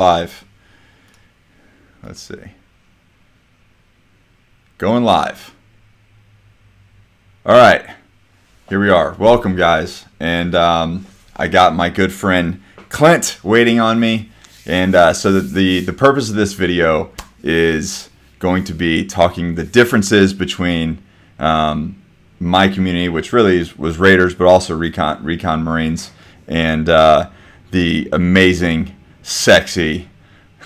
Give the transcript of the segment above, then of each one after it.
Live. Let's see. Going live. All right. Here we are. Welcome, guys. And I got my good friend Clint waiting on me. And so the purpose of this video is going to be talking the differences between my community, which really was Raiders, but also Recon Marines, and the amazing, sexy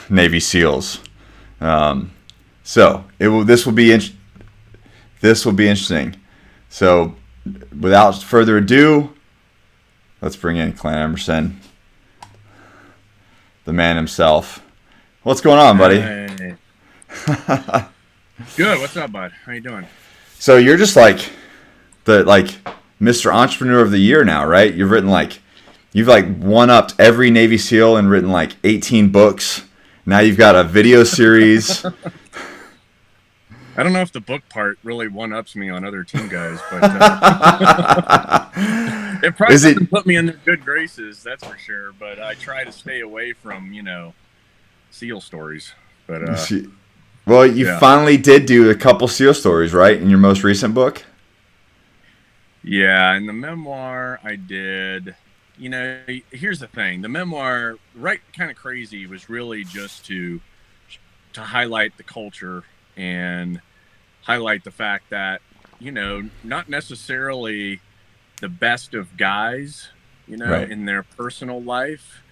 Navy SEALs. So this will be interesting. So without further ado, let's bring in Clint Emerson, the man himself. What's going on, buddy? Hey. Good. What's up, bud? How you doing? So you're just like Mr. Entrepreneur of the Year now, right? You've one-upped every Navy SEAL and written 18 books. Now you've got a video series. I don't know if the book part really one-ups me on other team guys, but it probably doesn't put me in their good graces, that's for sure. But I try to stay away from, SEAL stories. But well, you finally did do a couple SEAL stories, right, in your most recent book? Yeah, in the memoir I did. Here's the thing. The memoir, Right Kind of Crazy, was really just to highlight the culture and highlight the fact that, not necessarily the best of guys, right, in their personal life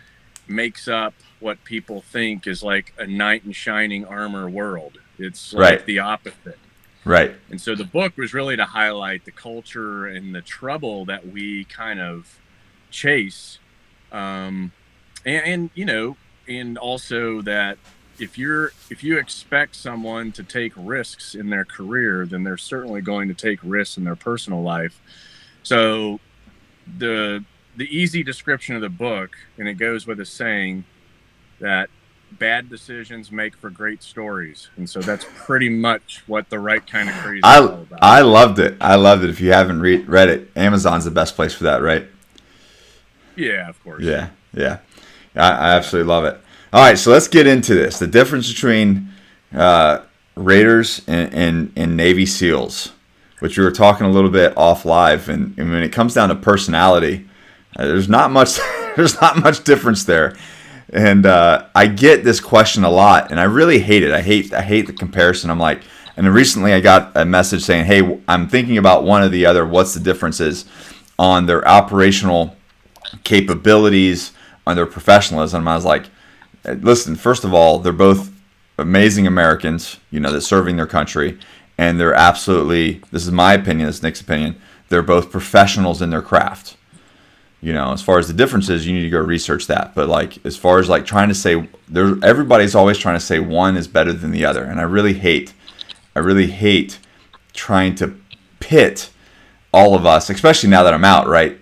makes up what people think is like a knight in shining armor world. It's like the opposite. Right. And so the book was really to highlight the culture and the trouble that we kind of chase. And also that if you expect someone to take risks in their career, then they're certainly going to take risks in their personal life. So the easy description of the book, and it goes with a saying that bad decisions make for great stories. And so that's pretty much what the Right Kind of Crazy is all about. I loved it. If you haven't read it, Amazon's the best place for that, right? Yeah, of course. Yeah. I absolutely love it. All right, so let's get into this. The difference between Raiders and Navy SEALs, which we were talking a little bit off live, and when it comes down to personality, there's not much difference there. And I get this question a lot, and I really hate it. I hate the comparison. I'm like, and then recently I got a message saying, "Hey, I'm thinking about one or the other. What's the differences on their operational capabilities, on their professionalism?" And I was like, listen, first of all, they're both amazing Americans, that's serving their country, and they're absolutely, this is my opinion, this is Nick's opinion, they're both professionals in their craft. As far as the differences, you need to go research that. But as far as trying to say, everybody's always trying to say one is better than the other, and I really hate trying to pit all of us, especially now that I'm out, right?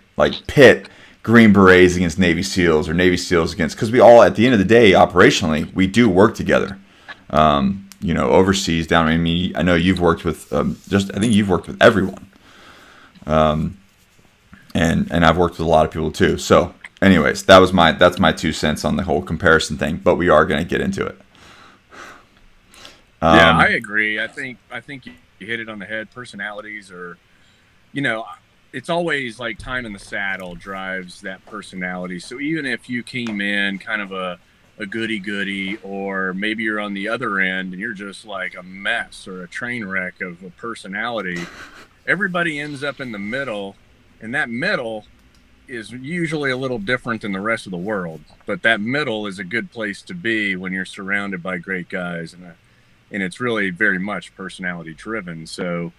Pit Green Berets against Navy SEALs or Navy SEALs against, because we all, at the end of the day, operationally, we do work together. Overseas down. I mean, I know you've worked with I think you've worked with everyone. And I've worked with a lot of people too. So, anyways, that's my 2 cents on the whole comparison thing. But we are going to get into it. Yeah, I agree. I think you hit it on the head. Personalities are, it's always time in the saddle drives that personality. So even if you came in kind of a goody-goody, or maybe you're on the other end and you're just like a mess or a train wreck of a personality, everybody ends up in the middle. And that middle is usually a little different than the rest of the world. But that middle is a good place to be when you're surrounded by great guys. And it's really very much personality driven. So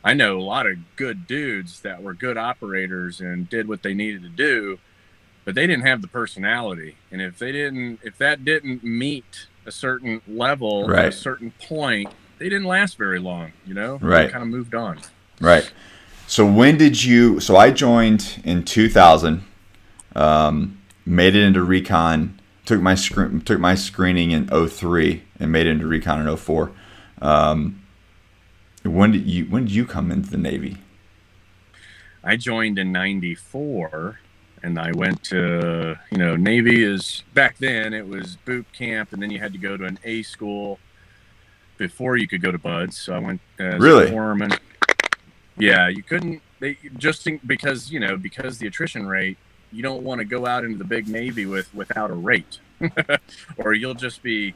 I know a lot of good dudes that were good operators and did what they needed to do, but they didn't have the personality. And if that didn't meet a certain level at a certain point, they didn't last very long, Right. They kind of moved on. Right. So so I joined in 2000, made it into Recon, took my screening in 03 and made it into Recon in 04. When did you come into the Navy? I joined in 94, And I went to, Navy is, back then it was boot camp, and then you had to go to an A school before you could go to Buds. So I went as Really? a foreman. Yeah, you couldn't, because the attrition rate, you don't want to go out into the big Navy without a rate. Or you'll just be,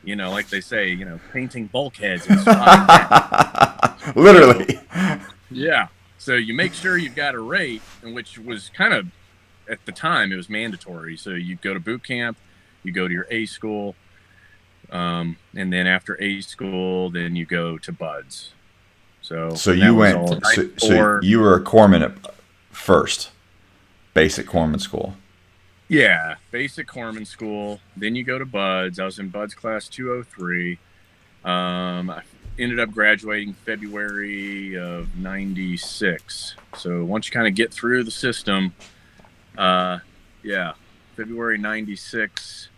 like they say, painting bulkheads and Literally. Yeah. So you make sure you've got a rate, and which was kind of, at the time, it was mandatory. So you go to boot camp, you go to your A school, and then after A school, then you go to Buds. So you went. So you were a corpsman at first, basic corpsman school. Yeah, basic corpsman school. Then you go to Buds. I was in Buds class 203. I ended up graduating February of '96. So once you kind of get through the system, February '96,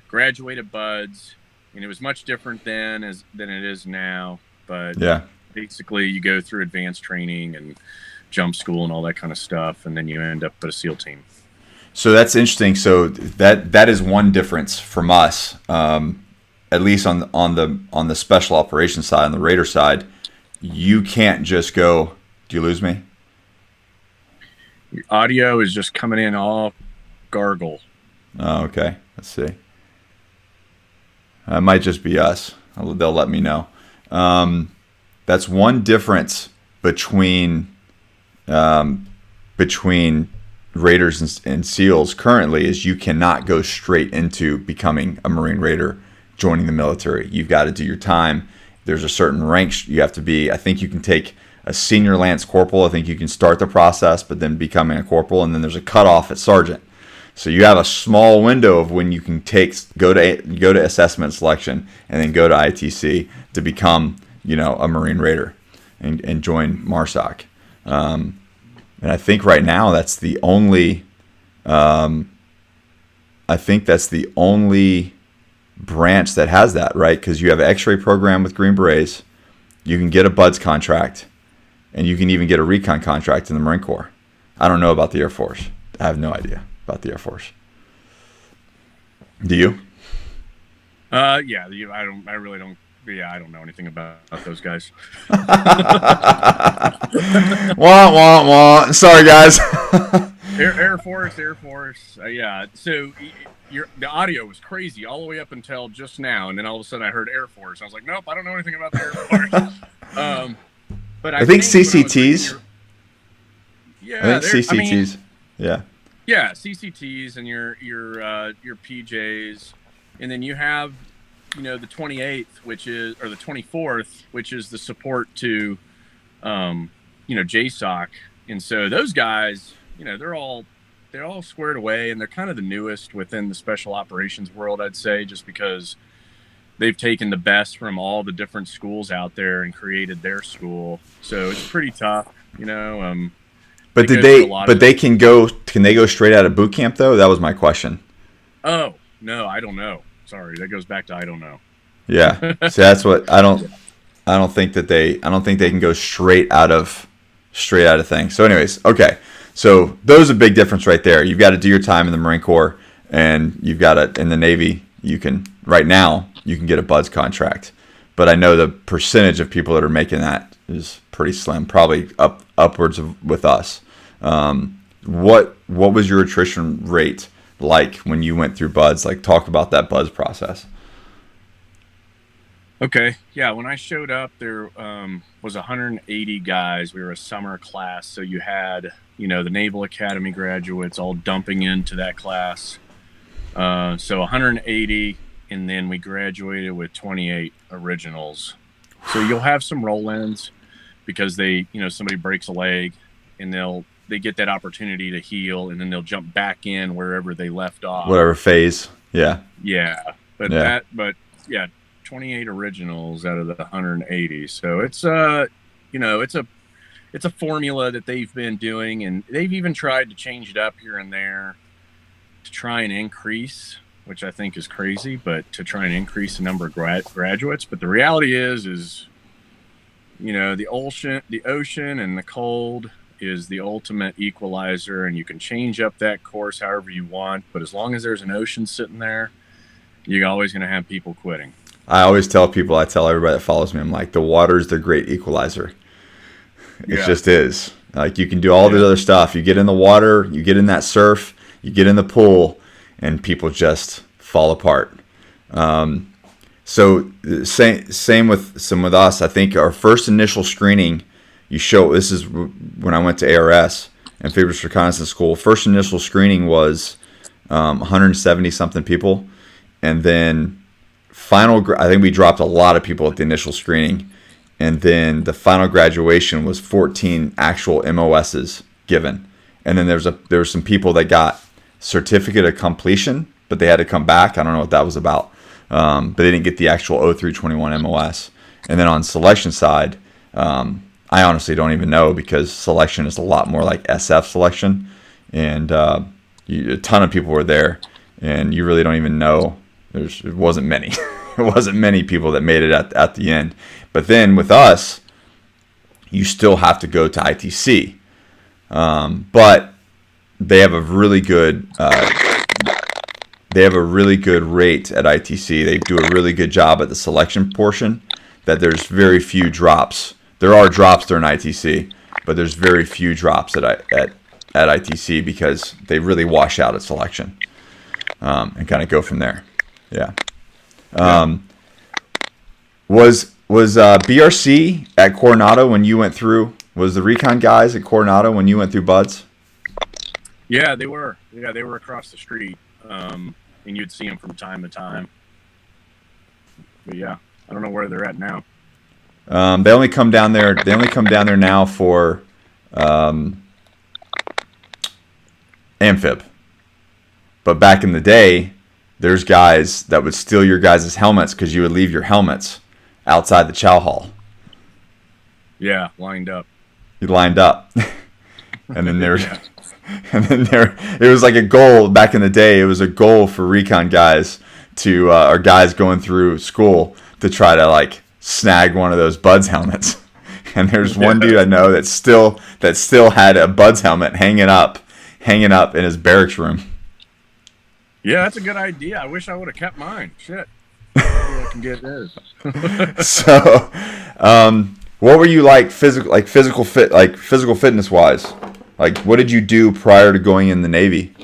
graduated Buds, and it was much different then than it is now. But yeah, basically you go through advanced training and jump school and all that kind of stuff, and then you end up at a SEAL team. So that's interesting. So that is one difference from us, at least on the special operations side, on the Raider side. You can't just go. Do you lose me? Your audio is just coming in all gargle. Oh, okay. Let's see. It might just be us. They'll let me know. That's one difference between Raiders and SEALs currently, is you cannot go straight into becoming a Marine Raider, joining the military. You've got to do your time. There's a certain rank you have to be. I think you can take a senior lance corporal. I think you can start the process, but then becoming a corporal, and then there's a cutoff at sergeant. So you have a small window of when you can go to assessment selection and then go to ITC to become, a Marine Raider and join MARSOC. And I think right now that's the only. I think that's the only branch that has that, right? Because you have an X-ray program with Green Berets, you can get a Buds contract, and you can even get a Recon contract in the Marine Corps. I don't know about the Air Force. I have no idea about the Air Force. Do you? I really don't. Yeah, I don't know anything about those guys. Wah, wah, wah. Sorry, guys. Air Force. Yeah. So the audio was crazy all the way up until just now, and then all of a sudden I heard Air Force. I was like, nope, I don't know anything about the Air Force. But I think CCTs. Yeah, I think CCTs. Yeah. Yeah, CCTs and your PJs, and then you have, the 28th, or the 24th, which is the support to, JSOC, and so those guys, they're all squared away, and they're kind of the newest within the special operations world, I'd say, just because they've taken the best from all the different schools out there and created their school. So it's pretty tough, But can they go straight out of boot camp though? That was my question. Oh, no, I don't know. Sorry, that goes back to I don't know. Yeah. So that's what I don't think they can go straight out of things. So anyways, okay. So those are a big difference right there. You've got to do your time in the Marine Corps, and you've got to, in the Navy, you can get a Buds contract. But I know the percentage of people that are making that is pretty slim, probably upwards of with us. What was your attrition rate like when you went through Buds? Like, talk about that Buds process. Okay. Yeah. When I showed up, there was 180 guys. We were a summer class. So you had, the Naval Academy graduates all dumping into that class. So 180, and then we graduated with 28 originals. So you'll have some roll-ins because somebody breaks a leg, and they get that opportunity to heal, and then they'll jump back in wherever they left off. Whatever phase. Yeah. Yeah. But 28 originals out of the 180. So it's it's a formula that they've been doing, and they've even tried to change it up here and there to try and increase, which I think is crazy, but to try and increase the number of graduates. But the reality is the ocean and the cold is the ultimate equalizer, and you can change up that course however you want. But as long as there's an ocean sitting there, you're always going to have people quitting. I always tell people, I tell everybody that follows me, I'm like, the water's the great equalizer. It just is. Like, you can do all the other stuff. You get in the water, you get in that surf, you get in the pool, and people just fall apart. So same with us. I think our first initial screening, this is when I went to ARS, Amphibious Reconnaissance School. First initial screening was 170 something people, and then I think we dropped a lot of people at the initial screening, and then the final graduation was 14 actual MOSs given, and then there were some people that got certificate of completion, but they had to come back. I don't know what that was about, but they didn't get the actual 0321 MOS. And then on selection side, I honestly don't even know, because selection is a lot more like SF selection, and a ton of people were there, and you really don't even know. It wasn't many. It wasn't many people that made it at the end. But then with us, you still have to go to ITC, but they have a really good rate at ITC. They do a really good job at the selection portion. That there's very few drops. There are drops during ITC, but there's very few drops at ITC, because they really wash out at selection, and kind of go from there. Yeah. Was BRC at Coronado when you went through? Was the Recon guys at Coronado when you went through BUDS? Yeah, they were. Yeah, they were across the street, and you'd see them from time to time. But yeah, I don't know where they're at now. They only come down there. They only come down there now for amphib. But back in the day, there's guys that would steal your guys' helmets, because you would leave your helmets outside the chow hall. Yeah, lined up. You lined up, and then there's, it was like a goal back in the day. It was a goal for Recon guys or guys going through school to try to like snag one of those BUDS helmets. And there's one dude I know that still had a BUDS helmet hanging up in his barracks room. Yeah, that's a good idea. I wish I would have kept mine. Shit. Maybe I can get theirs. So, what were you like physical fitness wise? Like, what did you do prior to going in the Navy?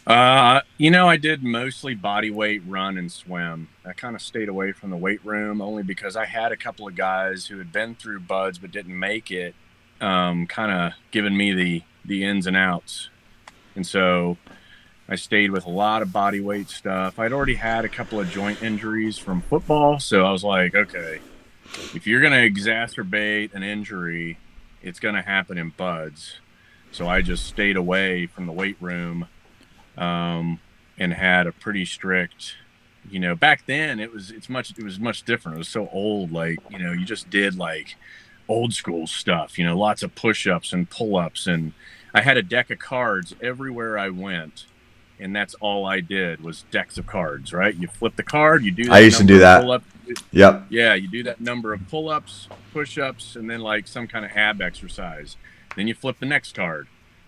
I did mostly body weight, run, and swim. I kind of stayed away from the weight room, only because I had a couple of guys who had been through BUDS but didn't make it, kind of giving me the ins and outs. And so I stayed with a lot of body weight stuff. I'd already had a couple of joint injuries from football, so I was like, okay, if you're going to exacerbate an injury, it's going to happen in BUDS. So I just stayed away from the weight room, and had a pretty strict, back then it was much different. It was so old, like, you just did like old school stuff, lots of push-ups and pull-ups, and I had a deck of cards everywhere I went, and that's all I did was decks of cards, right? You flip the card, you do that. I used to do that. Yep. Yeah, you do that number of pull-ups, push-ups, and then like some kind of ab exercise. Then you flip the next card.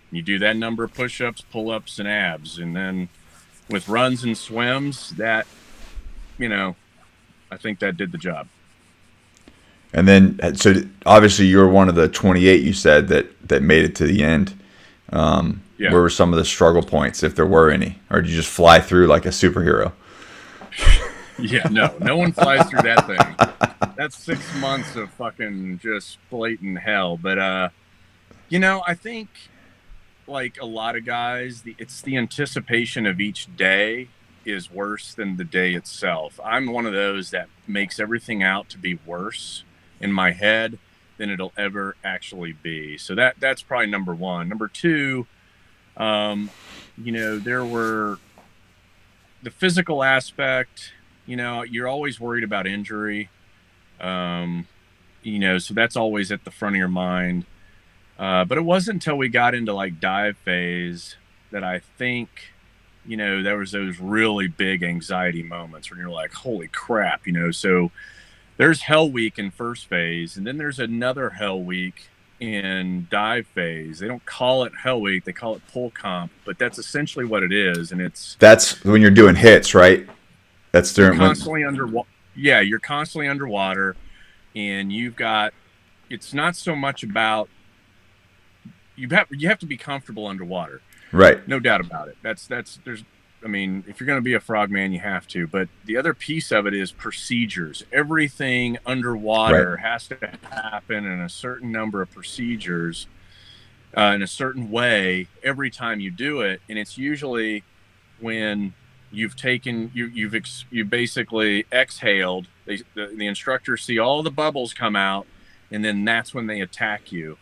You do that number of push-ups, pull-ups, and abs. And then with runs and swims, that, I think that did the job. And then, so obviously you're one of the 28 you said that made it to the end. Yeah. Where were some of the struggle points, if there were any? Or did you just fly through like a superhero? Yeah, no one flies through that thing. That's 6 months of fucking just blatant hell. But, I think, like a lot of guys, it's the anticipation of each day is worse than the day itself. I'm one of those that makes everything out to be worse in my head than it'll ever actually be. So that's probably number one. Number two, there were the physical aspect, you're always worried about injury. So that's always at the front of your mind. But it wasn't until we got into like dive phase that I think, there was those really big anxiety moments when you're like, holy crap, so there's hell week in first phase, and then there's another hell week in dive phase. They don't call it Hell Week, they call it pull comp, but that's essentially what it is. And That's when you're doing hits, right? That's during constantly underwater. Yeah, you're constantly underwater, and it's not so much about you have to be comfortable underwater. right. No doubt about it. If you're going to be a frogman, you have to. But the other piece of it is procedures. Everything underwater has to happen in a certain number of procedures, in a certain way every time you do it. And it's usually when you've taken, you basically exhaled. The instructors see all the bubbles come out, and then that's when they attack you.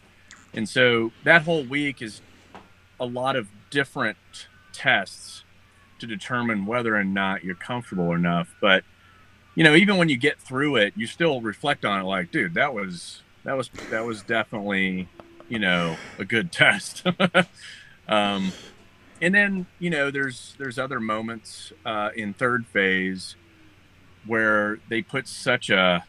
And so that whole week is a lot of different tests to determine whether or not you're comfortable enough. But even when you get through it, you still reflect on it like, dude, that was definitely a good test. And then there's other moments in third phase where they put such a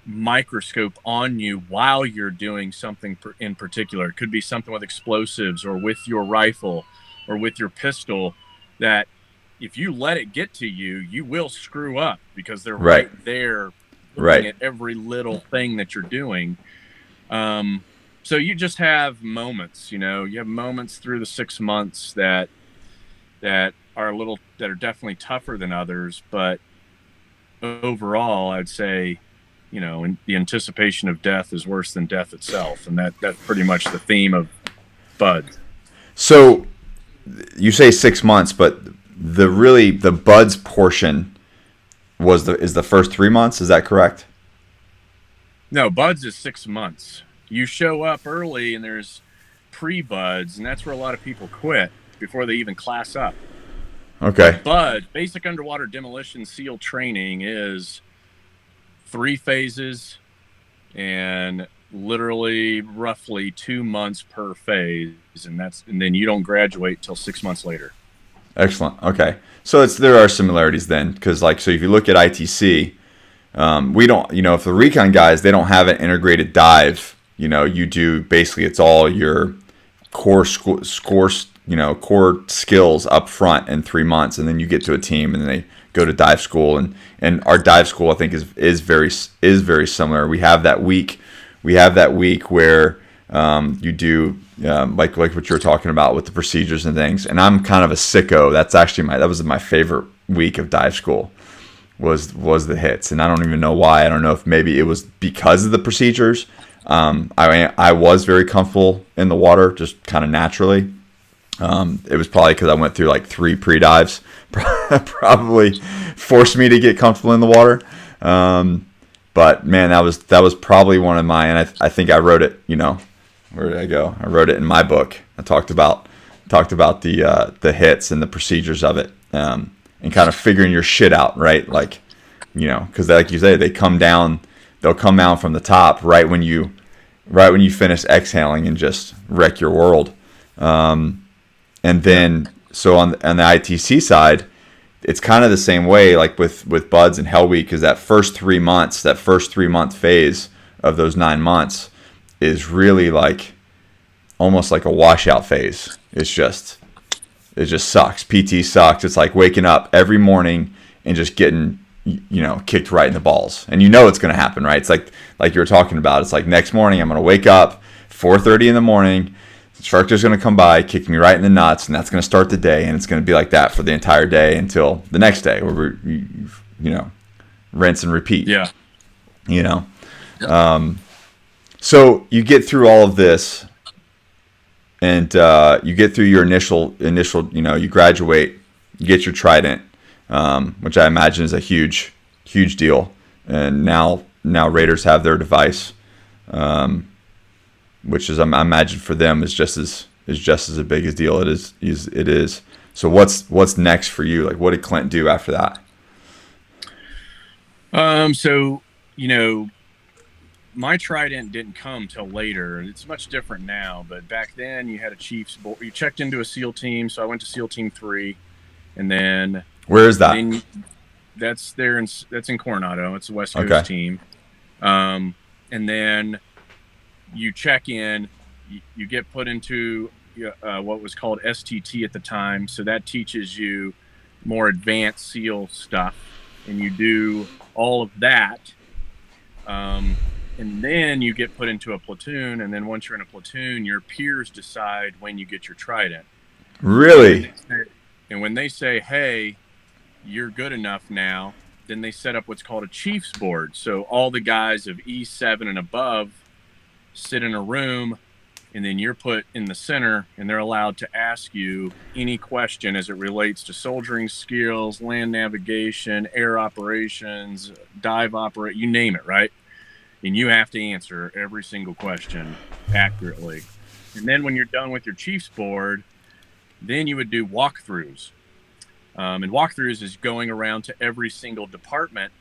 microscope on you while you're doing something in particular. It could be something with explosives or with your rifle or with your pistol, that if you let it get to you, you will screw up because they're right there looking at every little thing that you're doing. So you just have moments, you have moments through the 6 months that are definitely tougher than others. But overall, I'd say, the anticipation of death is worse than death itself. And that's pretty much the theme of Bud. So you say 6 months, but the buds portion is the first 3 months. Is that correct? No, buds is 6 months. You show up early and there's pre-buds, and that's where a lot of people quit before they even class up. Okay. Bud, basic underwater demolition SEAL training, is 3 phases and literally roughly 2 months per phase, and then you don't graduate till 6 months later. Excellent. Okay. So there are similarities then, because so if you look at ITC, we don't, if the Recon guys, they don't have an integrated dive, you do basically, it's all your core core skills up front in 3 months, and then you get to a team, and then they go to dive school, and our dive school I think is very similar. We have that week where you do like what you're talking about with the procedures and things. And I'm kind of a sicko. That's actually that was my favorite week of dive school was the hits. And I don't even know why. I don't know if maybe it was because of the procedures. I was very comfortable in the water, just kind of naturally. It was probably because I went through like 3 pre-dives, probably forced me to get comfortable in the water. But man, that was probably one of mine. And I think I wrote it, where did I go? I wrote it in my book. I talked about the hits and the procedures of it, and kind of figuring your shit out, right? Like, because like you say, they'll come down from the top right when you finish exhaling and just wreck your world. And then so on the ITC side, it's kind of the same way, like with Buds and Hell Week, because that first 3 month phase of those 9 months is really like almost like a washout phase. It just sucks. PT sucks. It's like waking up every morning and just getting kicked right in the balls, and it's going to happen, right? It's like you were talking about. It's like next morning I'm going to wake up 4:30 in the morning. The instructor's going to come by, kick me right in the nuts, and that's going to start the day, and it's going to be like that for the entire day until the next day, where we rinse and repeat. Yeah. So you get through all of this, and you get through your initial, you graduate, you get your trident, which I imagine is a huge deal. And now Raiders have their device, which is, I imagine for them is just as big a deal. It is. So what's next for you? Like, what did Clint do after that? So my trident didn't come till later. It's much different now, but back then you had a Chiefs board. You checked into a SEAL team, so I went to SEAL Team 3, and then where is that? That's in Coronado. It's a West Coast team. And then you check in, you get put into what was called STT at the time. So that teaches you more advanced SEAL stuff, and you do all of that. And then you get put into a platoon, and then once you're in a platoon, your peers decide when you get your trident. Really? And when they say, hey, you're good enough now, then they set up what's called a chief's board. So all the guys of E7 and above sit in a room, and then you're put in the center, and they're allowed to ask you any question as it relates to soldiering skills, land navigation, air operations, dive operate, you name it, right? And you have to answer every single question accurately. And then when you're done with your chief's board, then you would do walkthroughs. And walkthroughs is going around to every single department,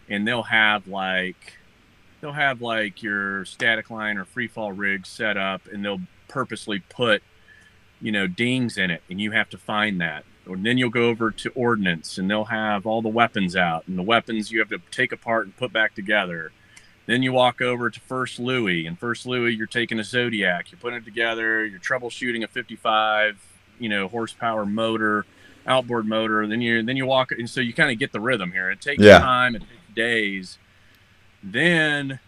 and they'll have like your static line or free fall rig set up, and they'll purposely put, dings in it, and you have to find that. And then you'll go over to ordnance, and they'll have all the weapons out, and the weapons you have to take apart and put back together. Then you walk over to First Louis, and First Louis, you're taking a Zodiac, you're putting it together, you're troubleshooting a 55, horsepower motor, outboard motor. Then you walk, and so you kind of get the rhythm here. It takes time, it takes days. Then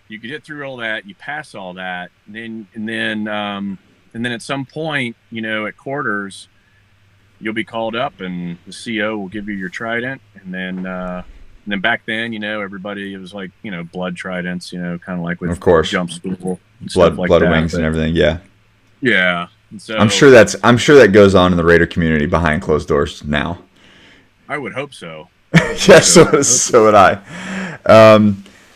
you get through all that, you pass all that, and then at some point, at quarters, you'll be called up, and the CO will give you your trident, and then back then, everybody, it was like, blood tridents, kind of like with, of course, jump school, blood like that. wings and everything. Yeah. Yeah. And so I'm sure that goes on in the Raider community behind closed doors now. I would hope so. Yeah. So would I.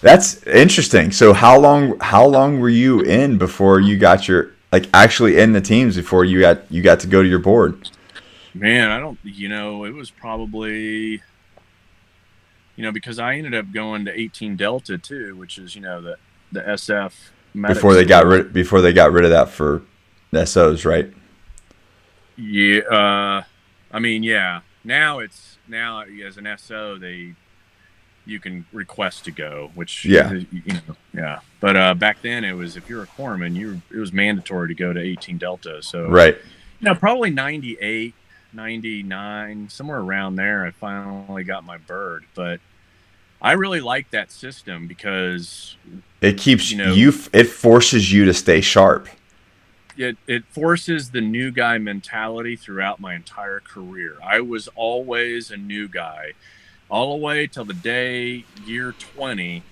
That's interesting. So how long were you in before you got your, actually in the teams before you got to go to your board? Man, I don't, it was probably, because I ended up going to 18 Delta too, which is, the SF medics. Before they got rid of that for SOs, right? Yeah. I mean, yeah. Now as an SO, you can request to go, which, yeah. But back then it was, if you're a corpsman, it was mandatory to go to 18 Delta. So, right. Probably 98, 99, somewhere around there, I finally got my bird. But I really like that system because it keeps it forces you to stay sharp. It forces the new guy mentality throughout my entire career. I was always a new guy, all the way till the day year 20.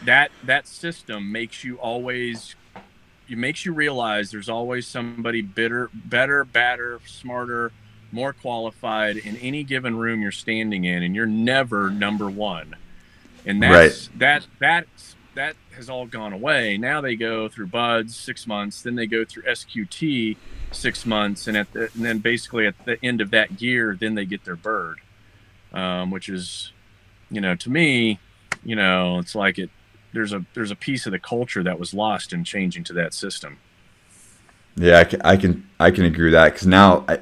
That system makes you realize there's always somebody better, badder, smarter, more qualified in any given room you're standing in, and you're never number one. And that's right. That has all gone away. Now they go through BUDS 6 months, then they go through SQT 6 months, and then basically at the end of that year, then they get their bird, which is, to me, it's like there's a piece of the culture that was lost in changing to that system. Yeah, I can agree with that, because now, I'm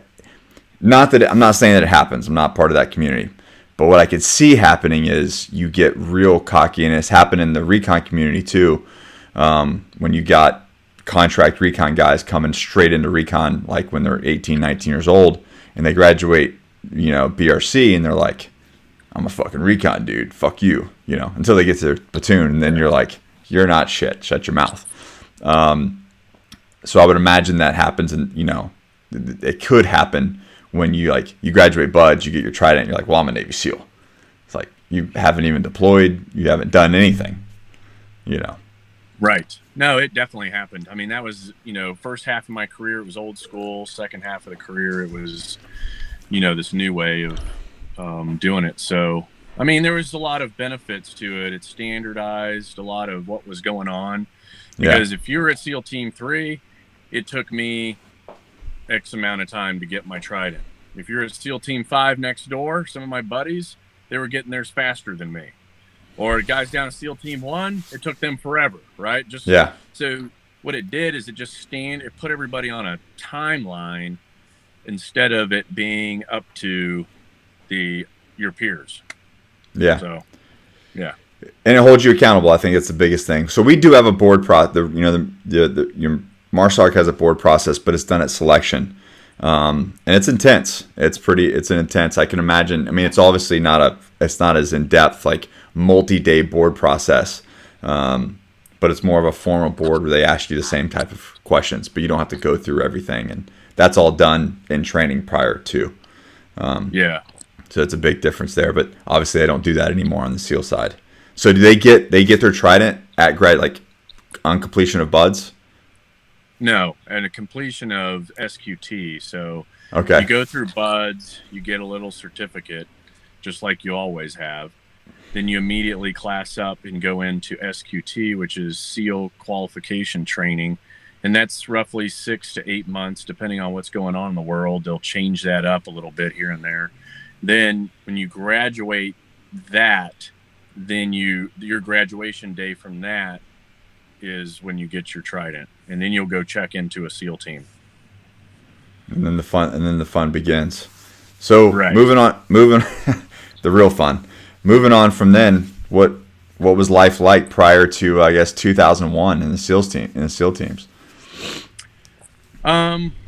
not saying that it happens. I'm not part of that community. But what I could see happening is you get real cocky, and it's happened in the recon community too. When you got contract recon guys coming straight into recon, like when they're 18, 19 years old, and they graduate, BRC, and they're like, I'm a fucking recon dude. Fuck you, until they get to their platoon, and then you're like, you're not shit. Shut your mouth. So I would imagine that happens, and it could happen when you graduate BUDS, you get your trident, you're like, well, I'm a Navy SEAL. It's like you haven't even deployed, you haven't done anything, Right. No, it definitely happened. I mean, that was, first half of my career, it was old school. Second half of the career, it was, this new way of doing it. So, I mean, there was a lot of benefits to it. It standardized a lot of what was going on. Because if you were at SEAL Team 3, it took me X amount of time to get my trident. If you're at SEAL Team 5 next door, some of my buddies, they were getting theirs faster than me. Or guys down at SEAL Team 1, it took them forever, right? So what it did is it put everybody on a timeline instead of it being up to your peers. Yeah. So, yeah. And it holds you accountable. I think it's the biggest thing. So we do have a board your MARSOC has a board process, but it's done at selection. And it's intense. It's an intense. I can imagine. I mean, it's obviously it's not as in depth, like multi-day board process. But it's more of a formal board where they ask you the same type of questions, but you don't have to go through everything. And that's all done in training prior to. Yeah. So it's a big difference there, but obviously they don't do that anymore on the SEAL side. So do they get their trident at like on completion of BUDS? No, and a completion of SQT. So Okay. you go through BUDS, you get a little certificate, just like you always have. Then you immediately class up and go into SQT, which is SEAL qualification training. And that's roughly 6 to 8 months, depending on what's going on in the world. They'll change that up a little bit here and there. Then when you graduate that, then your graduation day from that is when you get your trident, and then you'll go check into a SEAL team. And then the fun begins. So Right. moving the real fun. Moving on from then, what was life like prior to, I guess, 2001 in the SEAL teams?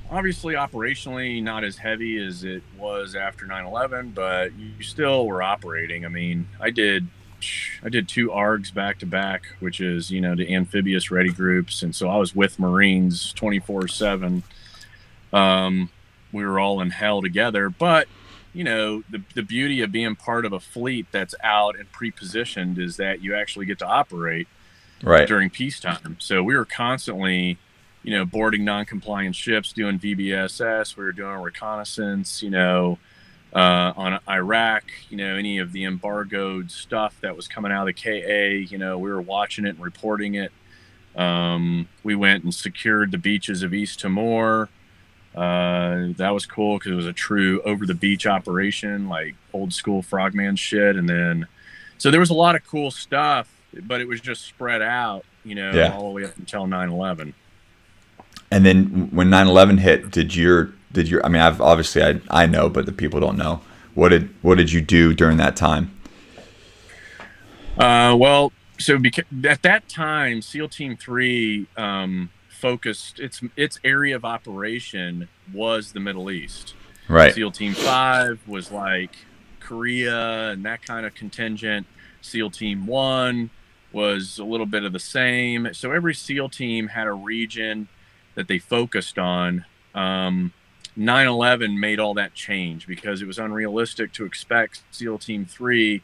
Obviously operationally not as heavy as it was after 9/11, but you still were operating. I mean, I did 2 ARGs back to back, which is, the amphibious ready groups. And so I was with Marines 24/7. We were all in hell together, but the beauty of being part of a fleet that's out and pre-positioned is that you actually get to operate Right. during peacetime. So we were constantly, boarding non-compliant ships, doing VBSS. We were doing reconnaissance, on Iraq, any of the embargoed stuff that was coming out of the KA, we were watching it and reporting it. We went and secured the beaches of East Timor. That was cool because it was a true over-the-beach operation, like old school frogman shit. And then, so there was a lot of cool stuff, but it was just spread out, all the way up until 9/11. And then when 9/11 hit, I mean, I know, but the people don't know. What did you do during that time? Well, so at that time, SEAL Team 3 focused its area of operation was the Middle East. Right. SEAL Team 5 was like Korea and that kind of contingent. SEAL Team 1 was a little bit of the same. So every SEAL team had a region that they focused on. 9/11 made all that change because it was unrealistic to expect SEAL Team 3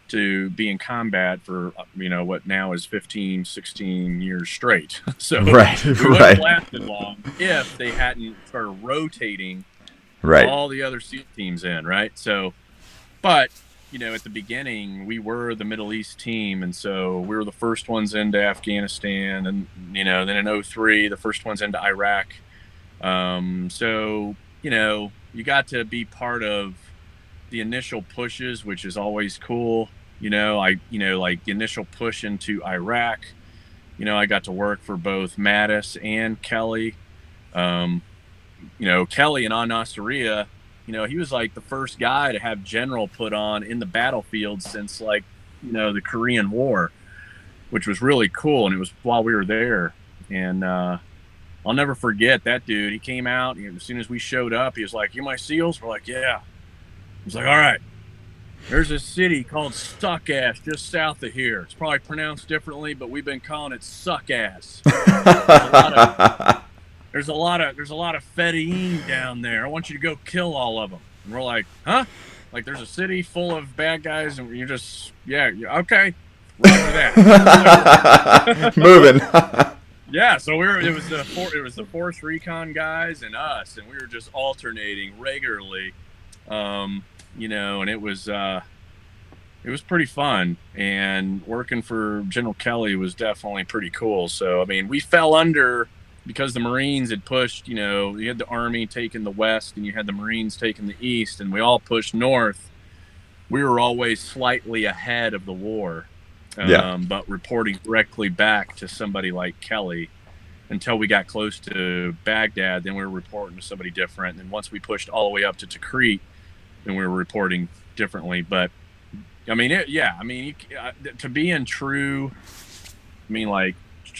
to be in combat for, what now is 15, 16 years straight. So right. it wouldn't have lasted long if they hadn't started rotating all the other SEAL teams in, right? So, but, at the beginning, we were the Middle East team, and so we were the first ones into Afghanistan, and, then in 2003, the first ones into Iraq. So, you got to be part of the initial pushes, which is always cool. Like the initial push into Iraq, I got to work for both Mattis and Kelly. Kelly in Al-Nasiriyah, he was like the first guy to have general put on in the battlefield since the Korean War, which was really cool. And it was while we were there. And, I'll never forget that dude. He came out, as soon as we showed up, he was like, "You my SEALs?" We're like, "Yeah." He's like, "All right, there's a city called Suckass just south of here. It's probably pronounced differently, but we've been calling it Suckass. There's a lot of Fedayeen down there. I want you to go kill all of them." And we're like, "Huh? Like there's a city full of bad guys, and you're just okay, roger that." Moving. Yeah, so it was the Force Recon guys and us, and we were just alternating regularly, and it was pretty fun. And working for General Kelly was definitely pretty cool. So I mean, we fell under because the Marines had pushed. You had the Army taking the west, and you had the Marines taking the east, and we all pushed north. We were always slightly ahead of the war. But reporting directly back to somebody like Kelly until we got close to Baghdad. Then we were reporting to somebody different. And once we pushed all the way up to Tikrit, then we were reporting differently. But I mean, to be in true, I mean, like,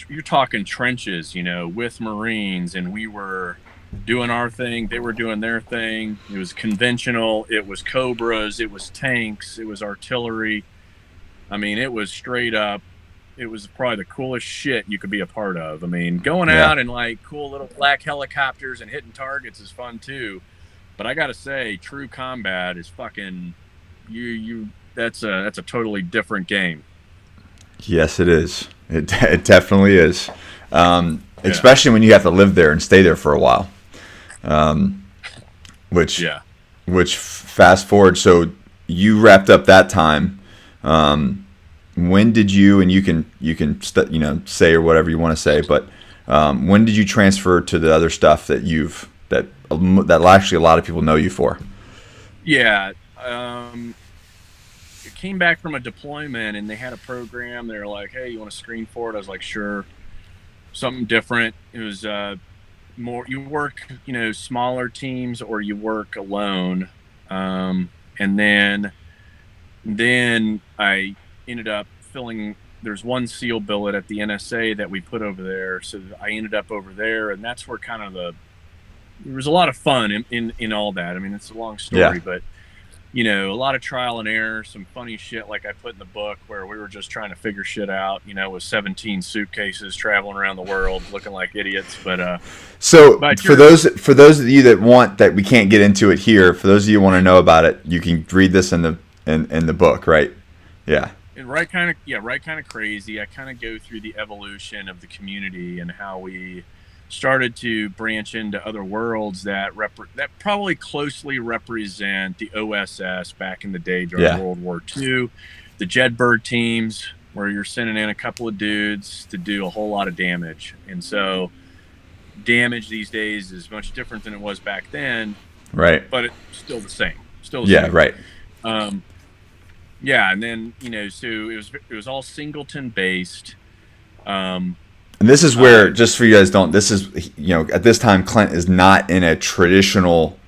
you're talking trenches, with Marines, and we were doing our thing. They were doing their thing. It was conventional. It was Cobras. It was tanks. It was artillery. I mean, it was straight up. It was probably the coolest shit you could be a part of. I mean, going out in like cool little black helicopters and hitting targets is fun too. But I got to say, true combat is fucking that's a totally different game. Yes, it is. It definitely is. Especially when you have to live there and stay there for a while. Which fast forward, so you wrapped up that time. When did you, and you can say or whatever you want to say, but when did you transfer to the other stuff that actually a lot of people know you for? Yeah, it came back from a deployment, and they had a program. They were like, "Hey, you want to screen for it?" I was like, "Sure." Something different. It was more, you work, smaller teams, or you work alone. And then I ended up there's one SEAL billet at the NSA that we put over there. So I ended up over there, and that's where kind of there was a lot of fun in all that. I mean, it's a long story, but a lot of trial and error, some funny shit like I put in the book where we were just trying to figure shit out, with 17 suitcases traveling around the world looking like idiots. But for those of you that we can't get into it here, for those of you who want to know about it, you can read this in the book, right? Yeah. Right kind of crazy. I kind of go through the evolution of the community and how we started to branch into other worlds that probably closely represent the OSS back in the day during World War II. The Jedburgh teams, where you're sending in a couple of dudes to do a whole lot of damage. And so damage these days is much different than it was back then. Right. But it's still the same. Same. Right. And then, so it was all singleton based. And this is where, just for you guys this is, at this time, Clint is not in a traditional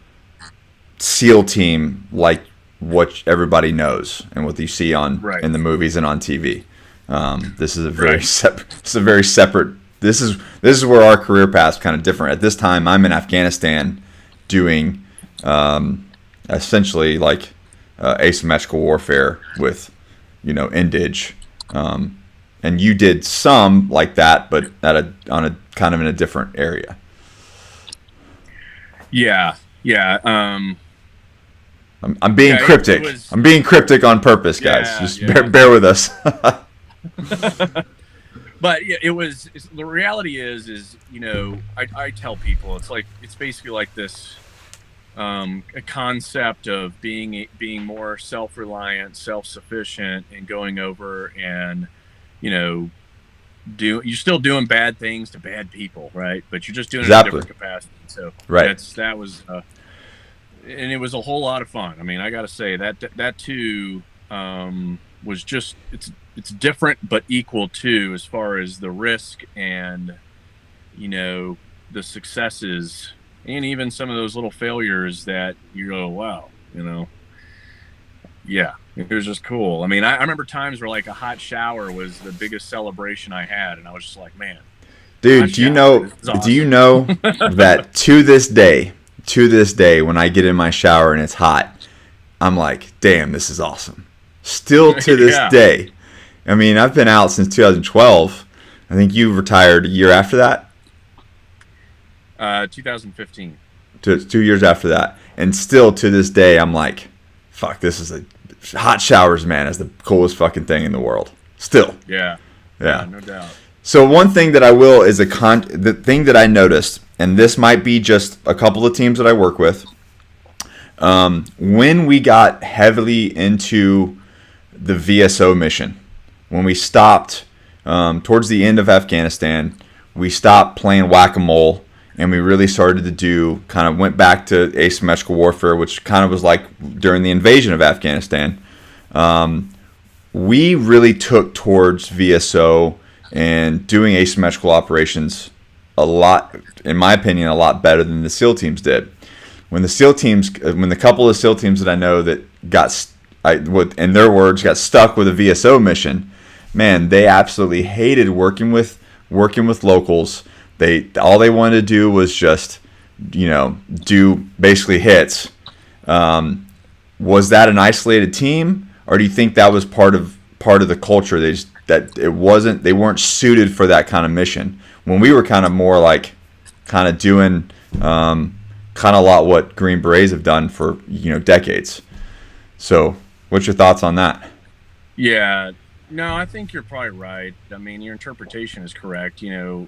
SEAL team like what everybody knows and what you see in the movies and on TV. This is a very separate. This is where our career paths kind of different. At this time, I'm in Afghanistan doing essentially like asymmetrical warfare with, Indige. And you did some like that, but on a kind of in a different area. Yeah. I'm being cryptic. I'm being cryptic on purpose, guys. Bear with us. But it was. The reality is I tell people it's basically like this a concept of being more self-reliant, self-sufficient, and going over and you're still doing bad things to bad people, right? But you're just doing it in a different capacity. So that was and it was a whole lot of fun. I mean, I got to say that too was just it's different but equal too, as far as the risk and the successes, and even some of those little failures that you go, wow, yeah, it was just cool. I mean, I remember times where like a hot shower was the biggest celebration I had, and I was just like, man, dude, do you know that to this day, when I get in my shower and it's hot, I'm like, damn, this is awesome. Still to this day. I mean, I've been out since 2012. I think you retired a year after that. 2015. 2 years after that, and still to this day, I'm like, fuck, this is hot showers, man, is the coolest fucking thing in the world. Still. Yeah, no doubt. So one thing that I will is the thing that I noticed, and this might be just a couple of teams that I work with. When we got heavily into the VSO mission, when we stopped towards the end of Afghanistan, we stopped playing whack-a-mole. And we really started to went back to asymmetrical warfare, which kind of was like during the invasion of Afghanistan. We really took towards VSO and doing asymmetrical operations a lot, in my opinion, a lot better than the SEAL teams did. When the couple of SEAL teams that I know that got in their words, got stuck with a VSO mission. Man, they absolutely hated working with locals. All they wanted to do was just, do basically hits. Was that an isolated team, or do you think that was part of the culture? They weren't suited for that kind of mission. When we were kind of more like, kind of doing, kind of a lot what Green Berets have done for decades. So, what's your thoughts on that? Yeah, no, I think you're probably right. I mean, your interpretation is correct. The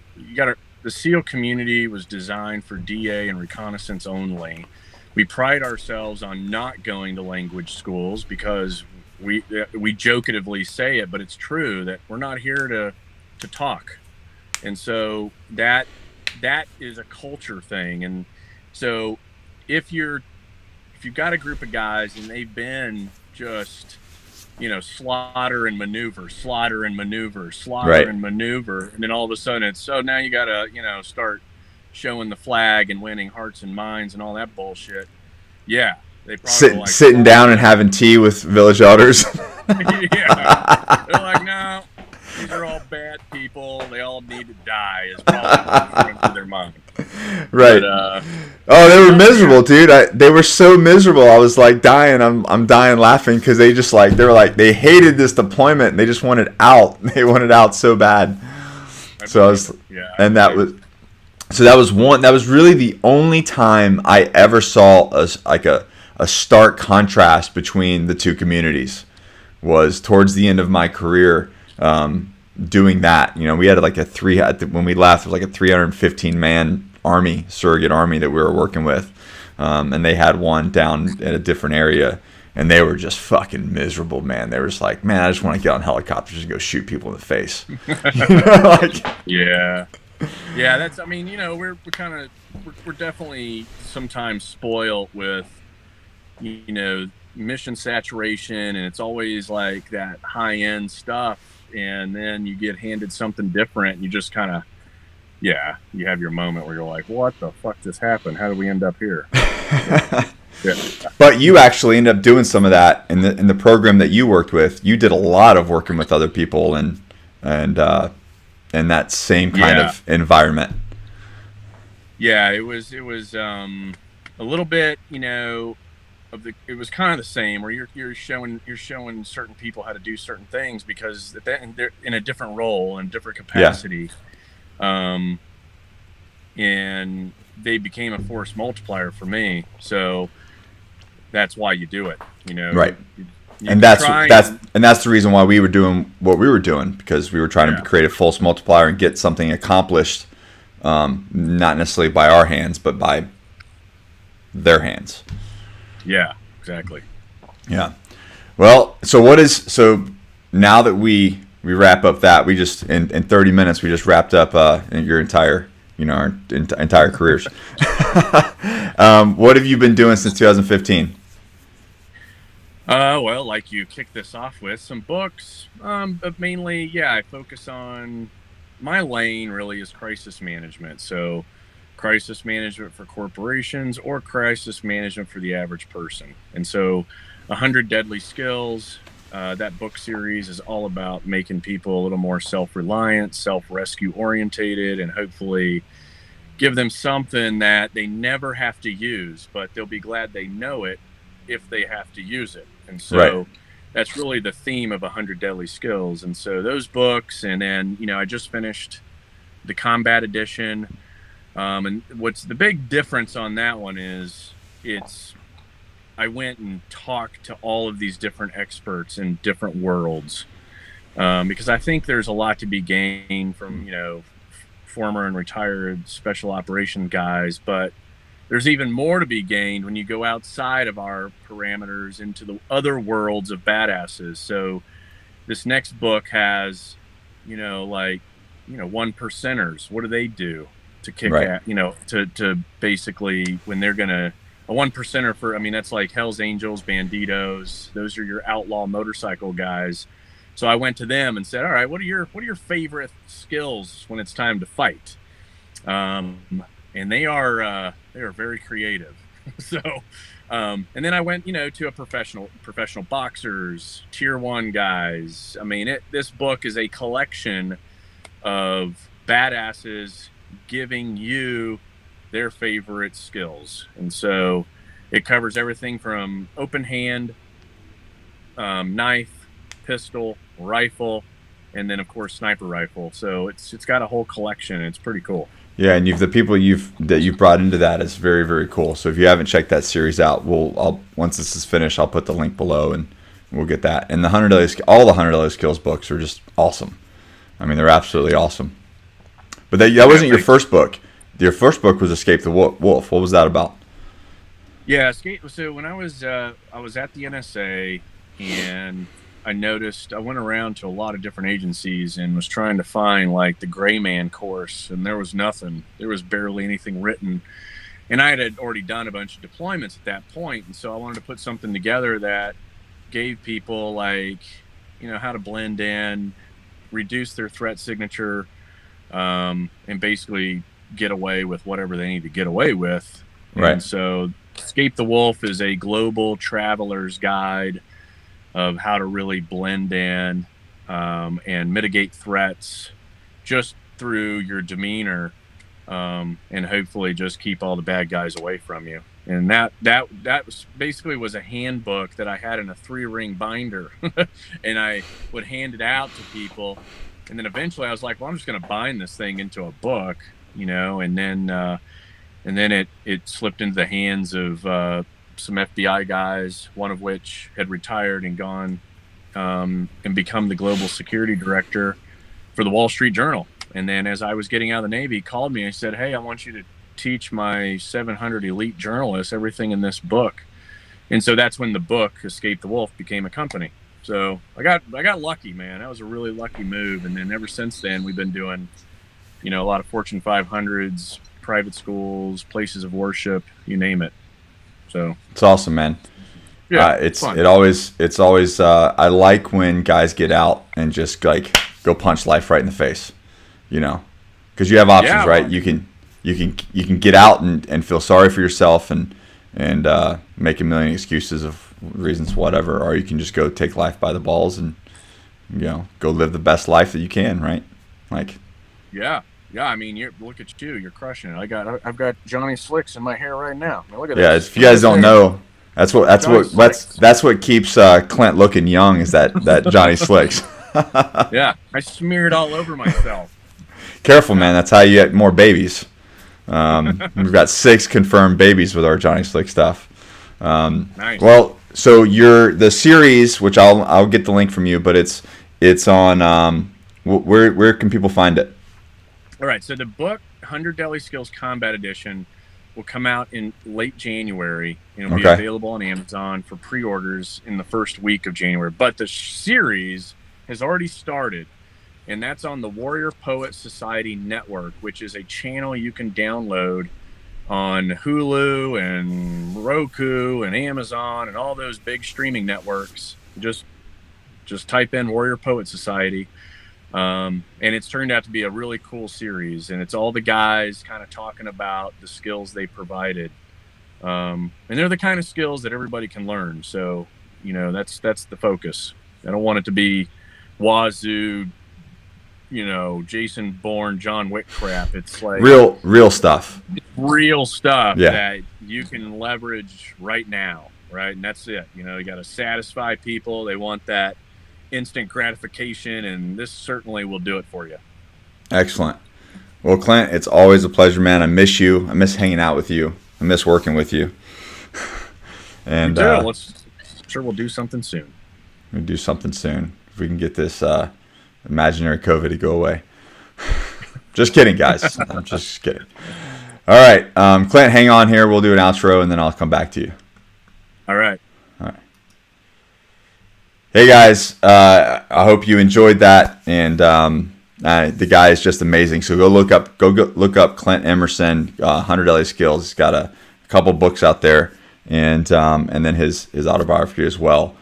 SEAL community was designed for DA and reconnaissance only. We pride ourselves on not going to language schools because we joketively say it, but it's true that we're not here to talk. And so that is a culture thing. And so if you've got a group of guys and they've been just, slaughter and maneuver, Right. and maneuver, and then all of a sudden it's, so now you got to, start showing the flag and winning hearts and minds and all that bullshit. Yeah. They probably sitting down and having tea with village elders. Yeah. They're like, no, these are all bad people. They all need to die is probably what's running through their mind. Right. But, they were miserable, dude. They were so miserable. I was like dying. I'm dying laughing because they just they hated this deployment. And they just wanted out. They wanted out so bad. That was really the only time I ever saw a stark contrast between the two communities. Was towards the end of my career, doing that. We had when we left, it was like a 315 man army, surrogate army that we were working with, and they had one down in a different area, and they were just fucking miserable, man. They were just like, man, I just want to get on helicopters and go shoot people in the face. Yeah. Yeah, that's. I mean, we're definitely sometimes spoiled with, mission saturation, and it's always like that high end stuff, and then you get handed something different, and you just kind of, you have your moment where you're like, what the fuck just happened? How did we end up here? Yeah. But you actually ended up doing some of that in the program that you worked with. You did a lot of working with other people and that same kind of environment. Yeah, it was a little bit, it was kind of the same where you're showing certain people how to do certain things because they're in a different role and different capacity. Yeah. And they became a force multiplier for me. So that's why you do it, Right. And that's the reason why we were doing what we were doing, because we were trying to create a force multiplier and get something accomplished, not necessarily by our hands, but by their hands. Yeah, exactly. Yeah. Well, so now that we wrap up that, we just in 30 minutes we just wrapped up your entire our entire careers. What have you been doing since 2015? Well, like you kicked this off with some books, but mainly, I focus on my lane really is crisis management. So crisis management for corporations or crisis management for the average person. And so 100 Deadly Skills, that book series is all about making people a little more self-reliant, self-rescue orientated, and hopefully give them something that they never have to use, but they'll be glad they know it if they have to use it. And so that's really the theme of 100 Deadly Skills. And so those books, and then, I just finished the Combat Edition. And what's the big difference on that one is I went and talked to all of these different experts in different worlds, because I think there's a lot to be gained from, former and retired special operation guys, but there's even more to be gained when you go outside of our parameters into the other worlds of badasses. So this next book has, one percenters. What do they do to kick at, to basically when they're going to, a one percenter for, that's like Hell's Angels, Banditos. Those are your outlaw motorcycle guys. So I went to them and said, all right, what are your favorite skills when it's time to fight? And they are very creative. So And then I went, to a professional boxers, tier 1 guys. I mean, this book is a collection of badasses giving you their favorite skills. And so it covers everything from open hand, knife, pistol, rifle, and then of course sniper rifle. So it's got a whole collection. And it's pretty cool. Yeah, and the people that you've brought into that is very, very cool. So if you haven't checked that series out, once this is finished, I'll put the link below and we'll get that. And all the $100 skills books are just awesome. I mean, they're absolutely awesome. But that wasn't your first book. Your first book was Escape the Wolf. What was that about? Yeah, so when I was at the NSA, and I went around to a lot of different agencies and was trying to find like the gray man course, and there was nothing. There was barely anything written. And I had already done a bunch of deployments at that point. And so I wanted to put something together that gave people how to blend in, reduce their threat signature, and basically get away with whatever they need to get away with. Right. And so Escape the Wolf is a global traveler's guide of how to really blend in and mitigate threats just through your demeanor, and hopefully just keep all the bad guys away from you. And that was basically a handbook that I had in a 3-ring binder, and I would hand it out to people. And then eventually I was like, well, I'm just going to bind this thing into a book, and then it slipped into the hands of some FBI guys, one of which had retired and gone and become the global security director for the Wall Street Journal. And then as I was getting out of the Navy, he called me and said, hey, I want you to teach my 700 elite journalists everything in this book. And so that's when the book Escape the Wolf became a company. So I got lucky, man. That was a really lucky move. And then ever since then, we've been doing, a lot of Fortune 500s, private schools, places of worship, you name it. So it's awesome, man. Yeah, it's always I like when guys get out and just go punch life right in the face, because you have options, right? You can get out and feel sorry for yourself and make a million excuses of reasons, whatever, or you can just go take life by the balls and go live the best life that you can, right? Yeah. I mean, look at you. You're crushing it. I've got Johnny Slicks in my hair right now. Look at this. If you guys don't know, that's what keeps Clint looking young, is that Johnny Slicks. Yeah, I smeared all over myself. Careful, man. That's how you get more babies. We've got 6 confirmed babies with our Johnny Slick stuff. Nice. Well, so the series, which I'll get the link from you, but it's on where can people find it? All right, so the book 100 Deadly Skills Combat Edition will come out in late January, and it'll be available on Amazon for pre-orders in the first week of January. But the series has already started, and that's on the Warrior Poet Society Network, which is a channel you can download on Hulu and Roku and Amazon and all those big streaming networks. Just type in Warrior Poet Society. And it's turned out to be a really cool series, and it's all the guys kind of talking about the skills they provided. And they're the kind of skills that everybody can learn. So, that's the focus. I don't want it to be wazoo, Jason Bourne, John Wick crap. It's like real stuff. Real stuff that you can leverage right now, right? And that's it. You got to satisfy people. They want that instant gratification, and this certainly will do it for you. Excellent. Well, Clint, it's always a pleasure, man. I miss you. I miss hanging out with you. I miss working with you. And sure we'll do something soon. We'll do something soon if we can get this imaginary COVID to go away. Just kidding, guys. I'm just kidding. All right, Clint, hang on here. We'll do an outro, and then I'll come back to you. All right. Hey guys, I hope you enjoyed that, and the guy is just amazing. So go look up Clint Emerson, 100 Deadly Skills. He's got a couple books out there, and then his autobiography as well,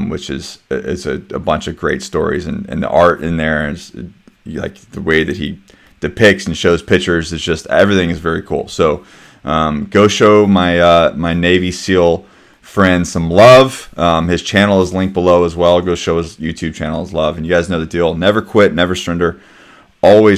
which is a bunch of great stories, and the art in there is like the way that he depicts and shows pictures is just everything is very cool. So go show my Navy SEAL friend some love. His channel is linked below as well. Go show his YouTube channel his love. And you guys know the deal. Never quit, never surrender. Always